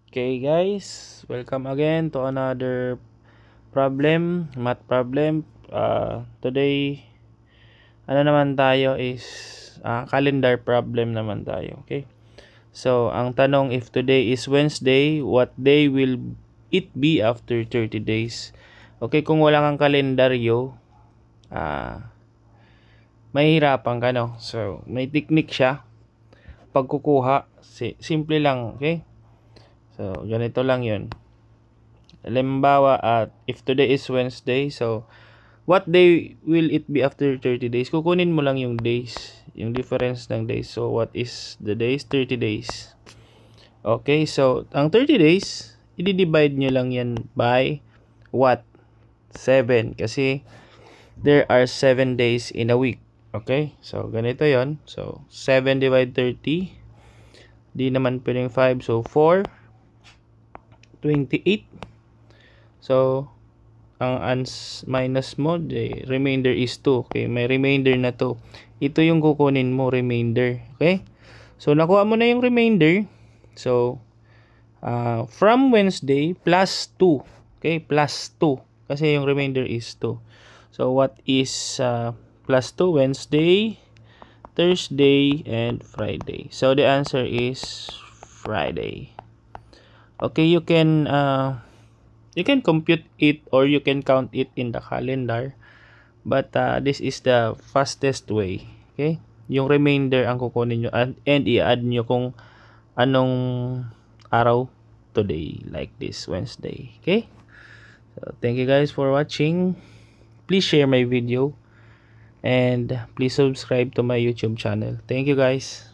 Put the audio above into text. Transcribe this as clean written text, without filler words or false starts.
Okay guys, welcome again to another math problem. Today, ano naman tayo is calendar problem naman tayo. Okay, so ang tanong, if today is Wednesday, what day will it be after 30 days? Okay, kung wala kang kalendaryo, mahihirapan ka, no? So may technique siya pagkukuha. Simple lang. Okay, so ganito lang yun. Halimbawa, if today is Wednesday, so what day will it be after 30 days? Kukunin mo lang yung days, yung difference ng days. So what is the days? 30 days. Okay, so ang 30 days, i-divide nyo lang yan by what? 7. Kasi there are 7 days in a week. Okay, so ganito yon. So 7 divide 30, di naman pwedeng 5. So 4, 28. So ang minus mo, the remainder is 2. Okay, may remainder na to. Ito yung kukunin mo, remainder. Okay, so nakuha mo na yung remainder. So from Wednesday plus 2. Okay, plus 2 kasi yung remainder is 2. So what is plus 2? Wednesday, Thursday, and Friday. So the answer is Friday. Okay, you can compute it or you can count it in the calendar, but this is the fastest way. Okay, yung remainder ang kukunin nyo and i-add nyo kung anong araw today, like this Wednesday. Okay, so thank you guys for watching. Please share my video and please subscribe to my YouTube channel. Thank you guys.